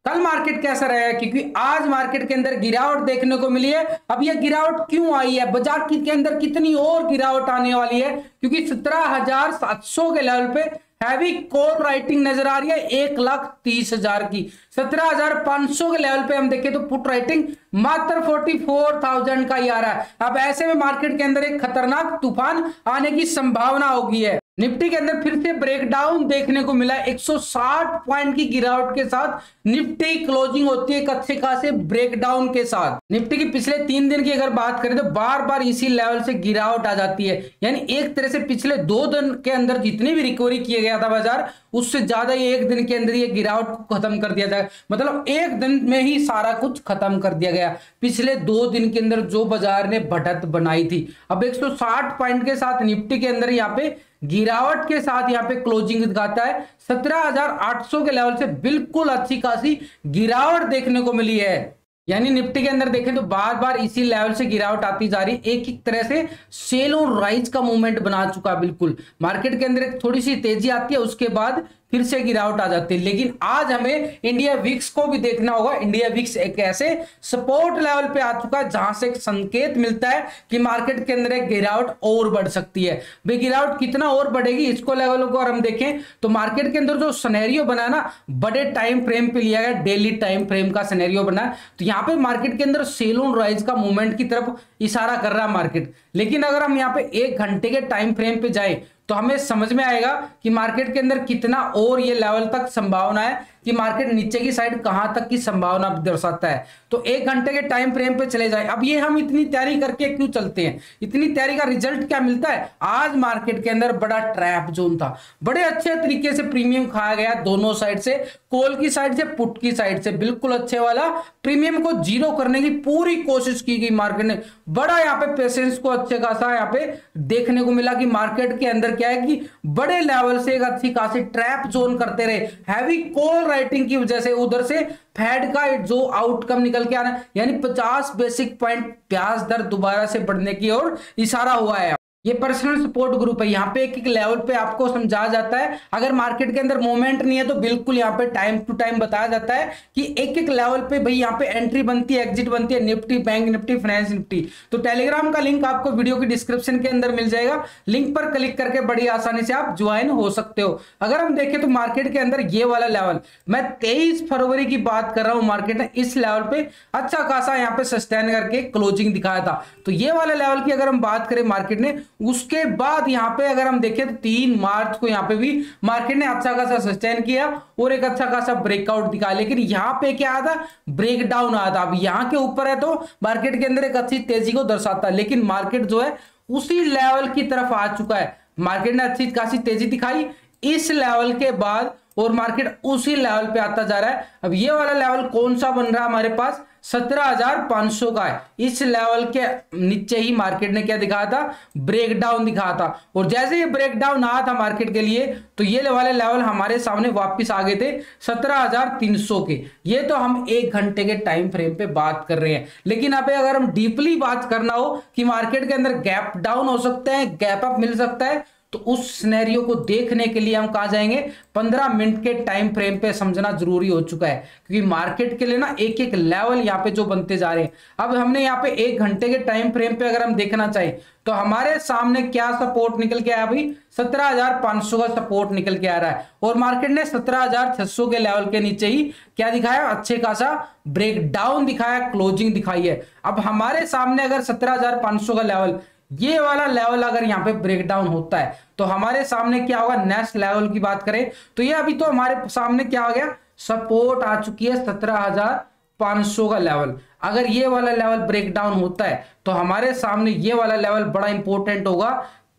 कल मार्केट कैसा रहेगा, क्योंकि आज मार्केट के अंदर गिरावट देखने को मिली है। अब ये गिरावट क्यों आई है, बाजार के अंदर कितनी और गिरावट आने वाली है, क्योंकि 17,700 के लेवल पे हैवी कॉल राइटिंग नजर आ रही है 1,30,000 की। 17,500 के लेवल पे हम देखें तो पुट राइटिंग मात्र 44,000 का ही आ रहा है। अब ऐसे में मार्केट के अंदर एक खतरनाक तूफान आने की संभावना होगी है। निफ्टी के अंदर फिर से ब्रेकडाउन देखने को मिला 160 पॉइंट की गिरावट के साथ निफ्टी क्लोजिंग होती है एक अच्छे खासे ब्रेकडाउन के साथ। निफ्टी की पिछले 3 दिन की अगर बात करें तो बार बार इसी लेवल से गिरावट आ जाती है, यानी एक तरह से पिछले 2 दिन के अंदर जितनी भी रिकवरी किया गया था बाजार, उससे ज्यादा ही एक दिन के अंदर ये गिरावट को खत्म कर दिया जाएगा। मतलब एक दिन में ही सारा कुछ खत्म कर दिया गया पिछले 2 दिन के अंदर जो बाजार ने बढ़त बनाई थी। अब 160 पॉइंट के साथ निफ्टी के अंदर यहाँ पे गिरावट के साथ यहाँ पे क्लोजिंग दिखाता है 17,800 के लेवल से बिल्कुल अच्छी खासी गिरावट देखने को मिली है। यानी निफ्टी के अंदर देखें तो बार बार इसी लेवल से गिरावट आती जा रही है, एक तरह से सेल और राइज का मूवमेंट बना चुका है। बिल्कुल मार्केट के अंदर एक थोड़ी सी तेजी आती है, उसके बाद फिर से गिरावट आ जाती है। लेकिन आज हमें इंडिया विक्स को भी देखना होगा। इंडिया विक्स एक ऐसे सपोर्ट लेवल पे आ चुका है जहां से एक संकेत मिलता है कि मार्केट के अंदर एक गिरावट और बढ़ सकती है। भाई गिरावट कितना और बढ़ेगी, इसको लेवल को अगर हम देखें तो मार्केट के अंदर जो सिनेरियो बना ना, बड़े टाइम फ्रेम पे लिया गया, डेली टाइम फ्रेम का सिनेरियो बना, तो यहाँ पे मार्केट के अंदर सेल ऑन राइज का मूवमेंट की तरफ इशारा कर रहा है मार्केट। लेकिन अगर हम यहाँ पे 1 घंटे के टाइम फ्रेम पे जाए तो हमें समझ में आएगा कि मार्केट के अंदर कितना और ये लेवल तक संभावना है कि मार्केट नीचे की साइड कहां तक की संभावना दर्शाता है। तो 1 घंटे के टाइम फ्रेम पे चले जाए। अब ये हम इतनी तैयारी करके क्यों चलते हैं, इतनी तैयारी का रिजल्ट क्या मिलता है। आज मार्केट के अंदर बड़ा ट्रैप जोन था, बड़े अच्छे तरीके से प्रीमियम खाया गया दोनों साइड से, कॉल की साइड से, पुट की साइड से, बिल्कुल अच्छे वाला प्रीमियम को जीरो करने की पूरी कोशिश की गई। मार्केट ने बड़ा यहाँ पे पेशेंस को अच्छे खासा यहाँ पे देखने को मिला कि मार्केट के अंदर क्या है कि बड़े लेवल से एक अच्छी खासी ट्रैप जोन करते रहे। हैवी कॉल राइटिंग की वजह से उधर से फेड का जो आउटकम निकल के आना, यानी 50 बेसिक पॉइंट ब्याज दर दोबारा से बढ़ने की ओर इशारा हुआ है। ये पर्सनल सपोर्ट ग्रुप है, यहाँ पे एक एक लेवल पे आपको समझाया जाता है। अगर मार्केट के अंदर मूवमेंट नहीं है तो बिल्कुल यहाँ पे टाइम टू टाइम बताया जाता है कि एक एक लेवल पे भाई यहाँ पे एंट्री बनती है, एग्जिट बनती है, Nifty, bank Nifty, finance Nifty. तो टेलीग्राम का लिंक आपको वीडियो की डिस्क्रिप्शन के अंदर मिल जाएगा, लिंक पर क्लिक करके बड़ी आसानी से आप ज्वाइन हो सकते हो। अगर हम देखें तो मार्केट के अंदर ये वाला लेवल, मैं 23 फरवरी की बात कर रहा हूं, मार्केट ने इस लेवल पे अच्छा खासा यहाँ पे सस्टेन करके क्लोजिंग दिखाया था। तो ये वाला लेवल की अगर हम बात करें मार्केट ने, उसके बाद यहाँ पे अगर हम देखें तो 3 मार्च को यहाँ पे भी मार्केट ने अच्छा खासा सस्टेन किया और एक अच्छा खासा ब्रेकआउट दिखाया। लेकिन यहाँ पे क्या आया था, ब्रेकडाउन आया था। अब यहाँ के ऊपर है तो मार्केट के अंदर एक अच्छी तेजी को दर्शाता है, लेकिन मार्केट जो है उसी लेवल की तरफ आ चुका है। मार्केट ने अच्छी खासी तेजी दिखाई इस लेवल के बाद और मार्केट उसी लेवल पे आता जा रहा है। अब ये वाला लेवल कौन सा बन रहा है हमारे पास, 17,500 का है। इस लेवल के नीचे ही मार्केट ने क्या दिखाया था, ब्रेकडाउन दिखाया था। और जैसे ये ब्रेकडाउन आया था मार्केट के लिए तो ये वाले लेवल हमारे सामने वापस आ गए थे 17,300 के। ये तो हम 1 घंटे के टाइम फ्रेम पे बात कर रहे हैं। लेकिन अब अगर हम डीपली बात करना हो कि मार्केट के अंदर गैप डाउन हो सकते हैं, गैप अप मिल सकता है, तो उस सिनेरियो को देखने के लिए हम कहां जाएंगे, 15 मिनट के टाइम फ्रेम पे समझना जरूरी हो चुका है। क्योंकि मार्केट के लिए ना एक एक लेवल यहाँ पे जो बनते जा रहे हैं। अब हमने यहाँ पे 1 घंटे के टाइम फ्रेम पे अगर हम देखना चाहें तो हमारे सामने क्या सपोर्ट निकल के आया भाई, 17,500 का सपोर्ट निकल के आ रहा है। और मार्केट ने 17,600 के लेवल के नीचे ही क्या दिखाया, अच्छे खासा ब्रेकडाउन दिखाया, क्लोजिंग दिखाई है। अब हमारे सामने अगर 17,500 का लेवल, ये वाला लेवल अगर यहाँ पे ब्रेकडाउन होता है तो हमारे सामने क्या होगा, नेक्स्ट लेवल की बात करें तो ये अभी तो हमारे सामने क्या हो गया, सपोर्ट आ चुकी है 17,500 का लेवल। अगर ये वाला लेवल ब्रेकडाउन होता है तो हमारे सामने ये वाला लेवल बड़ा इंपॉर्टेंट होगा।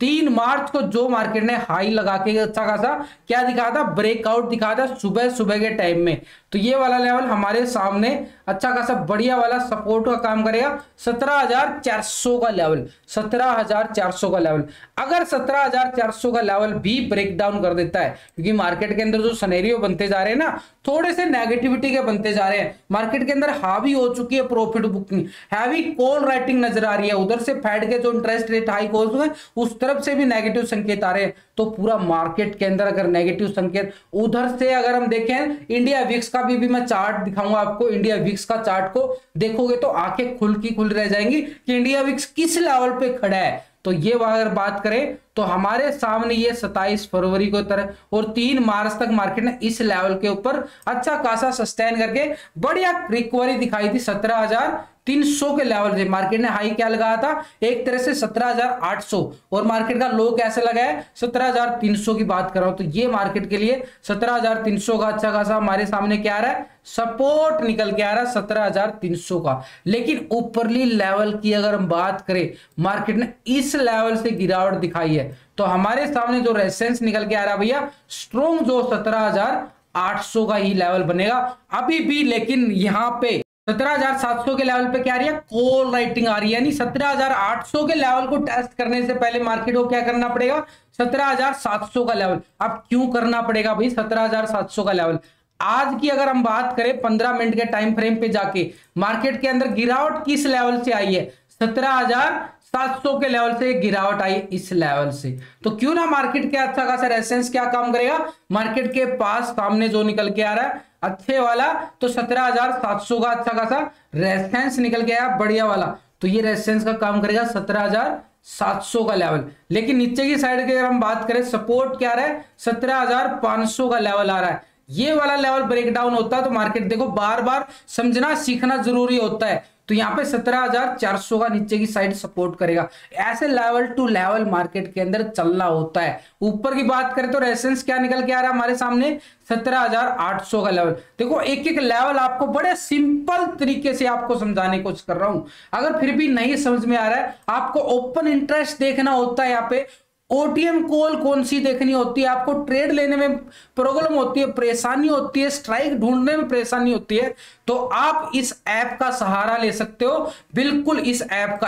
3 मार्च को जो मार्केट ने हाई लगा के अच्छा खासा क्या दिखाया था, ब्रेकआउट दिखाया था सुबह सुबह के टाइम में। तो ये वाला लेवल हमारे सामने अच्छा खासा बढ़िया वाला सपोर्ट का काम करेगा, 17,400 का लेवल, 17,400 का लेवल। अगर 17,400 का लेवल भी ब्रेकडाउन कर देता है, क्योंकि मार्केट के अंदर जो सिनेरियो बनते जा रहे हैं ना, थोड़े से नेगेटिविटी के बनते जा रहे हैं। मार्केट के अंदर हावी हो चुकी है profit booking, heavy call writing नजर आ रही है, उधर से फेड के जो इंटरेस्ट रेट हाइक हो चुके हैं उस तरफ से भी नेगेटिव संकेत आ रहे हैं। तो पूरा मार्केट के अंदर अगर नेगेटिव संकेत उधर से अगर हम देखें, इंडिया विक्स का भी मैं चार्ट दिखाऊंगा आपको। इंडिया विक्स का चार्ट को देखोगे तो आंखें खुल रह जाएंगी कि इंडिया विक्स किस लेवल पे खड़ा है। तो ये अगर बात करें तो हमारे सामने ये 27 फरवरी को तरह और 3 मार्च तक मार्केट ने इस लेवल के ऊपर अच्छा खासा सस्टेन करके बढ़िया रिकवरी दिखाई थी। 17,300 के लेवल से मार्केट ने हाई क्या लगाया था, एक तरह से 17,800, और मार्केट का लो कैसे लगा है, 17,300 की बात कर रहा हूं। तो ये मार्केट के लिए 17,300 का अच्छा खासा हमारे सामने क्या आ रहा है, सपोर्ट निकल के आ रहा है 17,300 का। लेकिन ऊपरली लेवल की अगर हम बात करें, मार्केट ने इस लेवल से गिरावट दिखाई है, तो हमारे सामने जो रेजिस्टेंस निकल के आ रहा है भैया स्ट्रॉन्ग जो 17,800 का ही लेवल बनेगा अभी भी। लेकिन यहां पे 17,700 के लेवल पे क्या आ रही है, कॉल राइटिंग आ रही है, यानी 17,800 के लेवल को टेस्ट करने से पहले मार्केट को क्या करना पड़ेगा, 17,700 का लेवल। अब क्यों करना पड़ेगा भाई 17,700 का लेवल, आज की अगर हम बात करें 15 मिनट के टाइम फ्रेम पे जाके मार्केट के अंदर गिरावट किस लेवल से आई है, 17,700 के लेवल से गिरावट आई इस लेवल से। तो क्यों ना मार्केट के अच्छा खासा रेजिस्टेंस क्या काम करेगा, मार्केट के पास सामने जो निकल के आ रहा है अच्छे वाला, तो 17,700 का अच्छा खासा रेजिस्टेंस निकल के आया बढ़िया वाला, तो ये रेजिस्टेंस का काम करेगा 17,700 का लेवल। लेकिन नीचे की साइड की अगर हम बात करें सपोर्ट क्या आ रहा है, 17,500 का लेवल आ रहा है। ये वाला लेवल ब्रेकडाउन होता है तो मार्केट देखो बार बार समझना सीखना जरूरी होता है। तो यहाँ पे 17,400 का नीचे की साइड सपोर्ट करेगा। ऐसे लेवल टू लेवल मार्केट के अंदर चलना होता है। ऊपर की बात करें तो रेजिस्टेंस क्या निकल के आ रहा है हमारे सामने, 17,800 का लेवल। देखो एक एक लेवल आपको बड़े सिंपल तरीके से आपको समझाने की कोशिश कर रहा हूं। अगर फिर भी नहीं समझ में आ रहा है, आपको ओपन इंटरेस्ट देखना होता है, यहाँ पे ओटीएम कॉल कौन सी देखनी होती है, आपको ट्रेड लेने में प्रॉब्लम होती है, परेशानी होती है, स्ट्राइक ढूंढने में परेशानी होती है, तो आप इस ऐप का सहारा ले सकते हो। बिल्कुल इस ऐप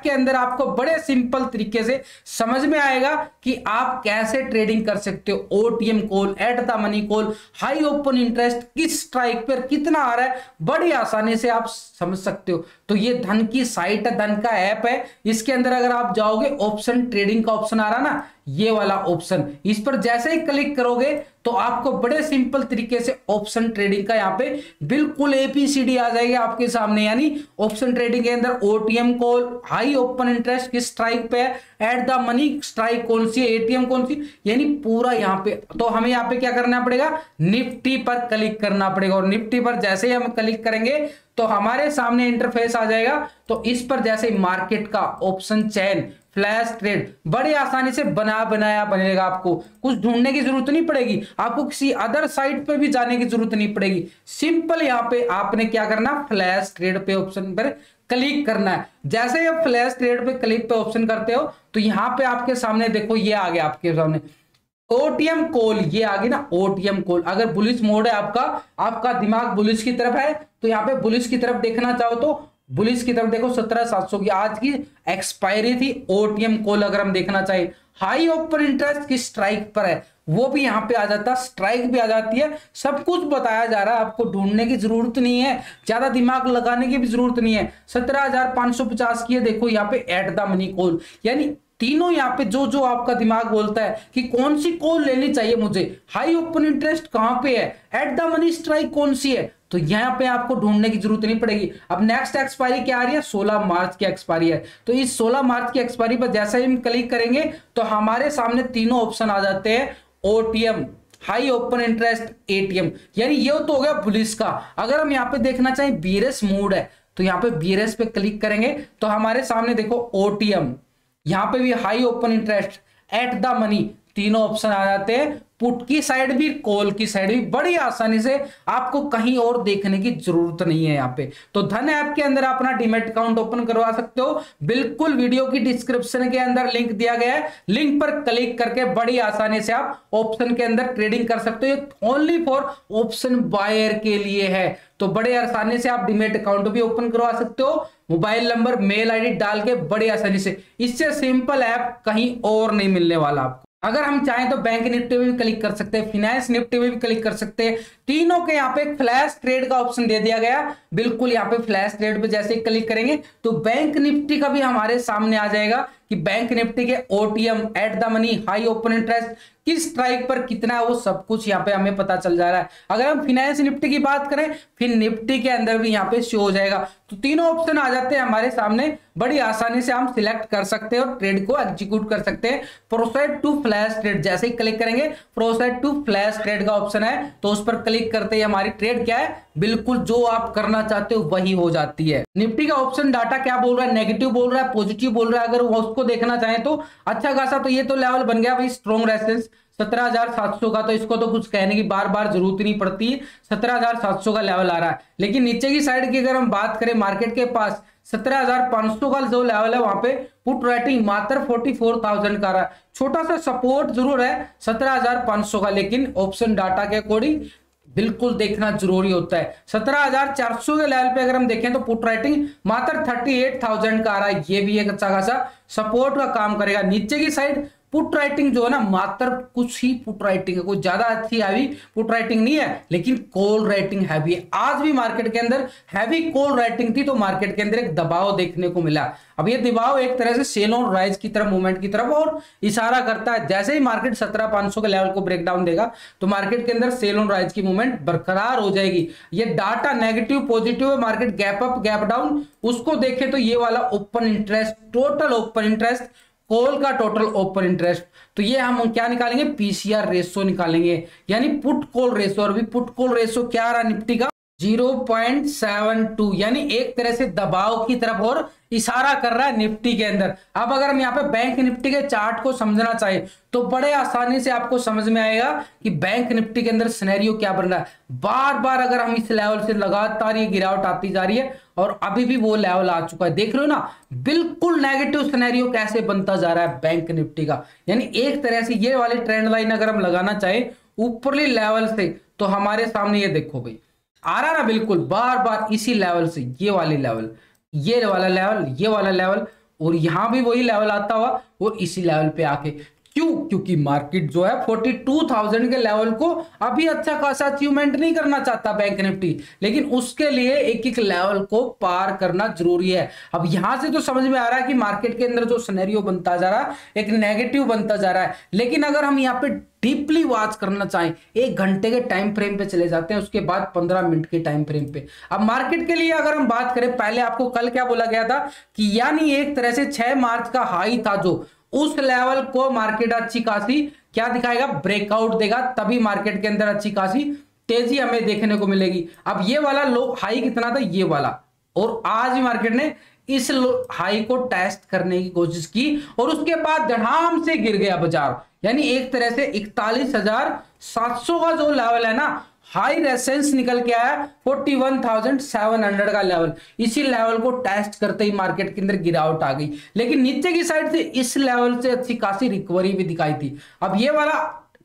के अंदर आपको बड़े सिंपल तरीके से समझ में आएगा कि आप कैसे ट्रेडिंग कर सकते हो। OTM call, at the money call, high open interest किस स्ट्राइक पर कितना आ रहा है, बड़ी आसानी से आप समझ सकते हो। तो ये धन की साइट है, धन का ऐप है। इसके अंदर अगर आप जाओगे ऑप्शन ट्रेडिंग का ऑप्शन आ रहा ना, ये वाला ऑप्शन, इस पर जैसे ही क्लिक करोगे तो आपको बड़े सिंपल तरीके से ऑप्शन ट्रेडिंग का यहाँ पे बिल्कुल एबीसीडी आ जाएगी आपके सामने। यानी ऑप्शन ट्रेडिंग के अंदर OTM call, high open interest किस स्ट्राइक पे है, एट द मनी स्ट्राइक कौन सी है, एटीएम कौन सी, यानी पूरा यहाँ पे। तो हमें यहाँ पे क्या करना पड़ेगा, निफ्टी पर क्लिक करना पड़ेगा, और निफ्टी पर जैसे ही हम क्लिक करेंगे तो हमारे सामने इंटरफेस आ जाएगा। तो इस पर जैसे मार्केट का ऑप्शन चेन, फ्लैश ट्रेड बड़ी आसानी से बनाया बनेगा। आपको कुछ ढूंढने की जरूरत नहीं पड़ेगी, आपको किसी अदर साइट पे भी जाने की जरूरत नहीं पड़ेगी। सिंपल यहाँ पे आपने क्या करना, फ्लैश ट्रेड पे ऑप्शन पर क्लिक करना है। जैसे ही आप फ्लैश ट्रेड पे क्लिक पे ऑप्शन करते हो तो यहाँ पे आपके सामने देखो ये आ गया आपके सामने ओटीएम कॉल, ये आ गई ना ओटीएम कॉल। अगर बुलिश मोड है आपका दिमाग बुलिश की तरफ है, तो यहाँ पे बुलिश की तरफ देखना चाहो तो बुलिश की तरफ देखो 17,700 की आज की एक्सपायरी थी। ओटीएम कॉल अगर हम देखना चाहिए, हाई ओपन इंटरेस्ट की स्ट्राइक पर है, वो भी यहाँ पे आ जाता है, स्ट्राइक भी आ जाती है, सब कुछ बताया जा रहा है। आपको ढूंढने की जरूरत नहीं है, ज्यादा दिमाग लगाने की भी जरूरत नहीं है। 17,550 की है, देखो यहाँ पे एट द मनी कॉल, यानी तीनों यहाँ पे जो आपका दिमाग बोलता है कि कौन सी कॉल लेनी चाहिए मुझे, हाई ओपन इंटरेस्ट कहां पे है, एट द मनी स्ट्राइक कौन सी है, तो यहाँ पे आपको ढूंढने की जरूरत नहीं पड़ेगी। अब नेक्स्ट एक्सपायरी क्या आ रही है, 16 मार्च की एक्सपायरी है। तो इस 16 मार्च की एक्सपायरी पर जैसे ही हम क्लिक करेंगे तो हमारे सामने तीनों ऑप्शन आ जाते हैं, OTM, high open interest, ATM. यानी ये तो हो गया बुलिश का। अगर हम यहाँ पे देखना चाहें बीयरिश मूड है, तो यहाँ पे बीयरिश पे क्लिक करेंगे तो हमारे सामने देखो ओटीएम, यहाँ पे भी high open interest, at the money, तीनों ऑप्शन आ जाते हैं। पुट की साइड भी, कॉल की साइड भी, बड़ी आसानी से, आपको कहीं और देखने की जरूरत नहीं है यहाँ पे। तो धन ऐप के अंदर अपना डीमैट अकाउंट ओपन करवा सकते हो। बिल्कुल वीडियो की डिस्क्रिप्शन के अंदर लिंक दिया गया है, लिंक पर क्लिक करके बड़ी आसानी से आप ऑप्शन के अंदर ट्रेडिंग कर सकते हो। ओनली फॉर ऑप्शन बायर के लिए है, तो बड़े आसानी से आप डीमैट अकाउंट भी ओपन करवा सकते हो, मोबाइल नंबर, मेल आईडी डाल के बड़ी आसानी से। इससे सिंपल ऐप कहीं और नहीं मिलने वाला आपको। अगर हम चाहें तो बैंक निफ्टी में भी क्लिक कर सकते हैं, फिनेंस निफ्टी में भी क्लिक कर सकते हैं। तीनों के यहाँ पे फ्लैश ट्रेड का ऑप्शन दे दिया गया। बिल्कुल यहाँ पे फ्लैश ट्रेड पे जैसे ही क्लिक करेंगे तो बैंक निफ्टी का भी हमारे सामने आ जाएगा कि बैंक निफ्टी के OTM, at the money, high open interest, किस स्ट्राइक पर कितना है, वो सब कुछ यहाँ पे हमें पता चल जा रहा है। अगर हम फिनेंस निफ्टी की बात करें, फिर निफ्टी के अंदर भी यहाँ पे शो हो जाएगा। तो तीनों ऑप्शन आ जाते हैं हमारे सामने, बड़ी आसानी से हम सिलेक्ट कर सकते हैं और ट्रेड को एग्जीक्यूट कर सकते हैं। प्रोसीड टू फ्लैश ट्रेड जैसे ही क्लिक करेंगे, प्रोसीड टू फ्लैश ट्रेड का ऑप्शन है, तो उस पर क्लिक करते ही हमारी ट्रेड क्या है, बिल्कुल जो आप करना चाहते हो वही हो जाती है। निफ्टी का ऑप्शन डाटा क्या बोल रहा है, नेगेटिव बोल रहा है, पॉजिटिव बोल रहा है, अगर उसको देखना चाहें तो अच्छा खासा, तो ये तो लेवल बन गया भाई स्ट्रॉन्ग रेजिस्टेंस 17,700 का, तो इसको तो कुछ कहने की बार बार जरूरत नहीं पड़ती। 17,700 का लेवल आ रहा है। लेकिन नीचे की साइड की अगर हम बात करें, मार्केट के पास 17,500 का जो लेवल है, वहां पे पुट राइटिंग मात्र 44,000 का रहा है। छोटा सा सपोर्ट जरूर है 17,500 का, लेकिन ऑप्शन डाटा के अकॉर्डिंग बिल्कुल देखना जरूरी होता है। 17,400 के लेवल पे अगर हम देखें तो पुट राइटिंग मात्र 38,000 का आ रहा है। ये भी एक अच्छा खासा सपोर्ट का काम करेगा। नीचे की साइड पुट राइटिंग जो है ना, मात्र कुछ ही पुट राइटिंग है, कोई ज्यादा अच्छी हैवी पुट राइटिंग नहीं है, लेकिन कॉल राइटिंग हैवी है। आज भी मार्केट के अंदर हैवी कॉल राइटिंग थी, तो मार्केट के अंदर एक दबाव देखने को मिला। अब ये दबाव एक तरह से सेल ऑन राइज की तरफ, मूवमेंट की तरफ और इशारा करता है। जैसे ही मार्केट 17,500 के लेवल को ब्रेक डाउन देगा, तो मार्केट के अंदर सेल ऑन राइज की मूवमेंट बरकरार हो जाएगी। ये डाटा नेगेटिव पॉजिटिव है, market gap up gap down, उसको देखें तो ये वाला open interest, total open interest, call का टोटल ओपन इंटरेस्ट, तो ये हम क्या निकालेंगे, पीसीआर रेशो निकालेंगे, यानी पुट कॉल रेशो। और भी पुट कॉल रेशो क्या आ रहा है निफ्टी का, 0.72, यानी एक तरह से दबाव की तरफ और इशारा कर रहा है निफ्टी के अंदर। अब अगर हम यहाँ पे बैंक निफ्टी के चार्ट को समझना चाहे तो बड़े आसानी से आपको समझ में आएगा कि बैंक निफ्टी के अंदर सिनेरियो क्या बन रहा है। बार बार अगर हम इस लेवल से लगातार ये गिरावट आती जा रही है और अभी भी वो लेवल आ चुका है, देख रहे हो ना, बिल्कुल नेगेटिव सिनेरियो कैसे बनता जा रहा है बैंक निफ्टी का। यानी एक तरह से ये वाली ट्रेंड लाइन अगर हम लगाना चाहे ऊपरली लेवल से, तो हमारे सामने ये देखो भाई आ रहा ना, बिल्कुल बार बार इसी लेवल से, ये वाली लेवल, ये वाला लेवल, ये वाला लेवल, और यहां भी वही लेवल आता हुआ और इसी लेवल पे आके। क्यों? क्योंकि मार्केट जो है 42,000 के लेवल को अभी अच्छा खासा अचीवमेंट नहीं करना चाहता बैंक निफ्टी, लेकिन उसके लिए एक एक लेवल को पार करना जरूरी है। अब यहां से तो समझ में आ रहा है कि मार्केट के अंदर जो सिनेरियो बनता जा रहा है एक नेगेटिव बनता जा रहा है। लेकिन अगर हम यहाँ पे डीपली वॉच करना चाहें, 1 घंटे के टाइम फ्रेम पे चले जाते हैं, उसके बाद 15 मिनट के टाइम फ्रेम पे। अब मार्केट के लिए अगर हम बात करें, पहले आपको कल क्या बोला गया था कि यानी एक तरह से 6 मार्च का हाई था जो, उस लेवल को मार्केट अच्छी खासी क्या दिखाएगा, ब्रेकआउट देगा, तभी मार्केट के अंदर अच्छी खासी तेजी हमें देखने को मिलेगी। अब ये वाला लो हाई कितना था, ये वाला, और आज भी मार्केट ने इस हाई को टेस्ट करने की कोशिश की और उसके बाद धड़ाम से गिर गया बाजार। यानी एक तरह से 41,700 का जो लेवल है ना, हाई रेसेंस निकल के आया 41,700 का लेवल। इसी लेवल को टेस्ट करते ही मार्केट के अंदर गिरावट आ गई, लेकिन नीचे की साइड से इस लेवल से अच्छी खासी रिकवरी भी दिखाई थी। अब ये वाला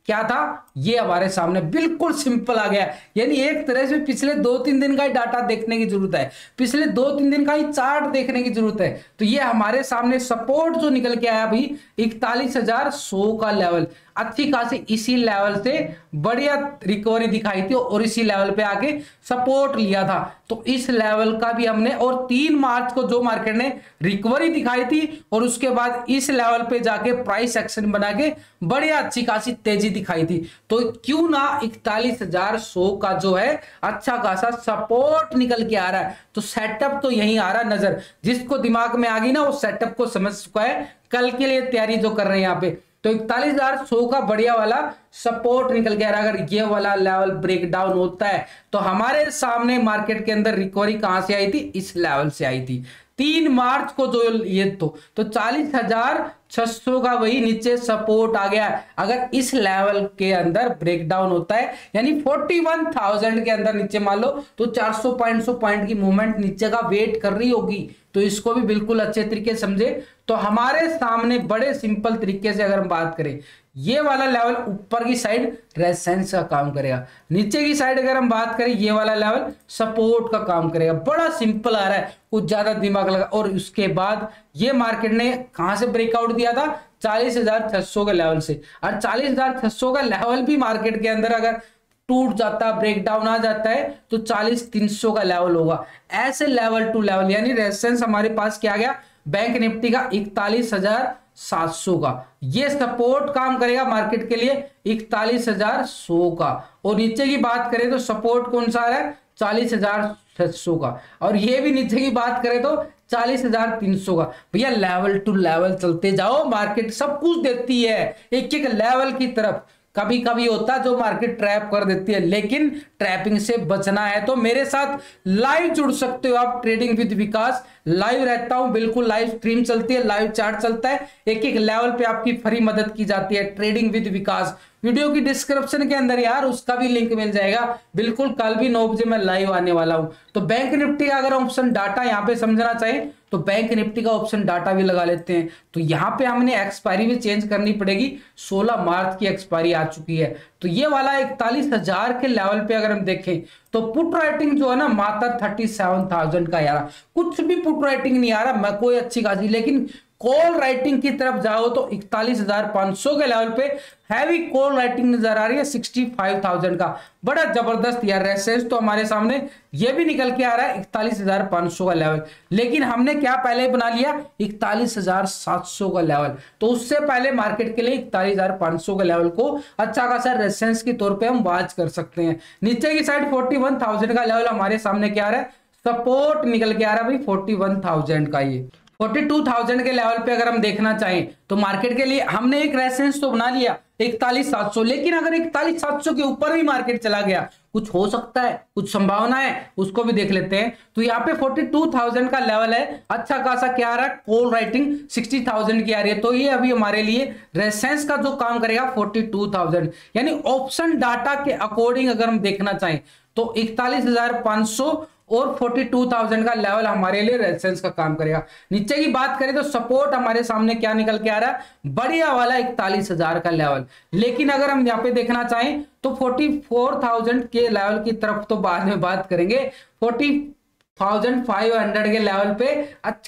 क्या था, ये हमारे सामने बिल्कुल सिंपल आ गया। यानी एक तरह से पिछले 2-3 दिन का ही डाटा देखने की जरूरत है, पिछले 2-3 दिन का ही चार्ट देखने की जरूरत है। तो ये हमारे सामने सपोर्ट जो निकल के आया अभी 41,100 का लेवल, अच्छी खासी इसी लेवल से बढ़िया रिकवरी दिखाई थी और इसी लेवल पे आके सपोर्ट लिया था। तो इस लेवल का भी हमने, और 3 मार्च को जो मार्केट ने रिकवरी दिखाई थी और उसके बाद इस लेवल पे जाके प्राइस एक्शन बना के बढ़िया अच्छी खासी तेजी दिखाई थी। तो क्यों ना 41,100 का जो है अच्छा खासा सपोर्ट निकल के आ रहा है। तो सेटअप तो यही आ रहा नजर, जिसको दिमाग में आ गई ना वो सेटअप को समझ चुका है, कल के लिए तैयारी जो कर रहे हैं यहाँ पे। तो 41,100 का बढ़िया वाला सपोर्ट निकल गया। अगर ये वाला लेवल ब्रेक डाउन होता है तो हमारे सामने मार्केट के अंदर रिकवरी कहां से आई थी, इस लेवल से आई थी 3 मार्च को जो ये तो 40,600 का वही नीचे सपोर्ट आ गया। अगर इस लेवल के अंदर ब्रेक डाउन होता है यानी 41,000 के अंदर नीचे मान लो, तो 400 पॉइंट की मूवमेंट नीचे का वेट कर रही होगी। तो इसको भी बिल्कुल अच्छे तरीके से समझे। तो हमारे सामने बड़े सिंपल तरीके से अगर हम बात करें ये वाला लेवल ऊपर की साइड रेजिस्टेंस का काम करेगा, नीचे की साइड अगर हम बात करें ये वाला लेवल सपोर्ट का काम करेगा। बड़ा सिंपल आ रहा है, कुछ ज्यादा दिमाग लगा। और उसके बाद ये मार्केट ने कहां से ब्रेकआउट दिया था, 40,600 के लेवल से। और 40,600 का लेवल भी मार्केट के अंदर अगर टूट जाता, ब्रेकडाउन आ जाता है तो 40,300 का लेवल होगा। ऐसे लेवल टू लेवल यानी रेजिस्टेंस हमारे पास क्या गया बैंक निफ्टी का 41,700 का, ये सपोर्ट काम करेगा मार्केट के लिए 41,100 का। और नीचे की बात करें तो सपोर्ट कौन सा है 40,600 का, और ये भी नीचे की बात करें तो 40,300 का। भैया लेवल टू लेवल चलते जाओ, मार्केट सब कुछ देती है एक एक लेवल की तरफ। कभी कभी होता है जो मार्केट ट्रैप कर देती है, लेकिन ट्रैपिंग से बचना है तो मेरे साथ लाइव जुड़ सकते हो आप। ट्रेडिंग विद विकास लाइव रहता हूं, बिल्कुल लाइव स्ट्रीम चलती है, लाइव चार्ट चलता है, एक एक लेवल पे आपकी फ्री मदद की जाती है। ट्रेडिंग विद विकास वीडियो की डिस्क्रिप्शन के अंदर यार उसका भी लिंक मिल जाएगा। बिल्कुल कल भी 9 बजे मैं लाइव आने वाला हूं। तो बैंक निफ्टी का अगर ऑप्शन डाटा यहाँ पे समझना चाहिए तो बैंक निफ्टी का ऑप्शन डाटा भी लगा लेते हैं। तो यहाँ पे हमने एक्सपायरी भी चेंज करनी पड़ेगी, 16 मार्च की एक्सपायरी आ चुकी है। तो ये वाला 41,000 के लेवल पे अगर हम देखें तो पुट राइटिंग जो है ना मात्र 37,000 का यार, कुछ भी पुट राइटिंग नहीं आ रहा, मैं कोई अच्छी खासी। लेकिन कॉल राइटिंग की तरफ जाओ तो 41,500 के लेवल पे हैवी कॉल राइटिंग नजर आ रही है 65,000 का। बड़ा जबरदस्त यार रेजिस्टेंस तो हमारे सामने ये भी निकल के आ रहा है 41,500 का लेवल। लेकिन हमने क्या पहले बना लिया 41,700 का लेवल, तो उससे पहले मार्केट के लिए 41,500 के लेवल को अच्छा खासा रेजिस्टेंस के तौर पे हम वॉच कर सकते हैं। नीचे की साइड 41,000 का लेवल हमारे सामने क्या आ रहा है, सपोर्ट निकल के आ रहा है भाई 41,000 का। ये 42,000 के लेवल पे अगर हम देखना चाहें तो मार्केट के लिए हमने एक रेफरेंस तो बना लिया 41,700, लेकिन अगर 41,700 के ऊपर भी मार्केट चला गया, कुछ हो सकता है, कुछ संभावना है, उसको भी देख लेते हैं। तो यहाँ पे 42,000 का लेवल है, अच्छा खासा क्या आ रहा है कॉल राइटिंग 60,000 की आ रही है। तो ये अभी हमारे लिए रेफरेंस का जो काम करेगा 42,000, यानी ऑप्शन डाटा के अकॉर्डिंग अगर हम देखना चाहें तो 41,500 और 42,000 का लेवल हमारे लिए रेजिस्टेंस का काम करेगा। नीचे की बात करें तो सपोर्ट हमारे सामने क्या निकल के आ रहा है, बढ़िया वाला 41,000 का लेवल। लेकिन अगर हम यहाँ पे देखना चाहें तो 44,000 के लेवल की तरफ तो बाद में बात करेंगे। 40,500 के लेवल पे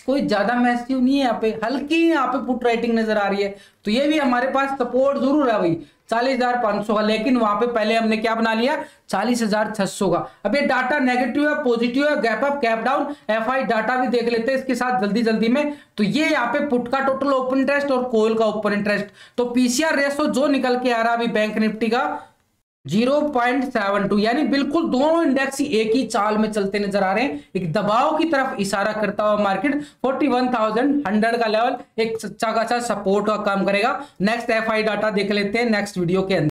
कोई ज्यादा मैसिव नहीं है, यहाँ पे हल्की यहाँ पे पुट राइटिंग नजर आ रही है। तो ये भी हमारे पास सपोर्ट जरूर है भाई 40,500 का, लेकिन वहां पे पहले हमने क्या बना लिया 40,600 का। अब ये डाटा नेगेटिव है, पॉजिटिव है, gap up gap down, FI data भी देख लेते हैं इसके साथ जल्दी जल्दी में। तो ये यहाँ पे पुट का टोटल ओपन इंटरेस्ट और कॉल का ओपन इंटरेस्ट, तो पीसीआर रेशो जो निकल के आ रहा है अभी बैंक निफ्टी का 0.72, यानी बिल्कुल दोनों इंडेक्स ही एक ही चाल में चलते नजर आ रहे हैं। एक दबाव की तरफ इशारा करता हुआ मार्केट 41,100 का लेवल एक अच्छा खासा सपोर्ट का काम करेगा। नेक्स्ट एफआई डाटा देख लेते हैं नेक्स्ट वीडियो के अंदर।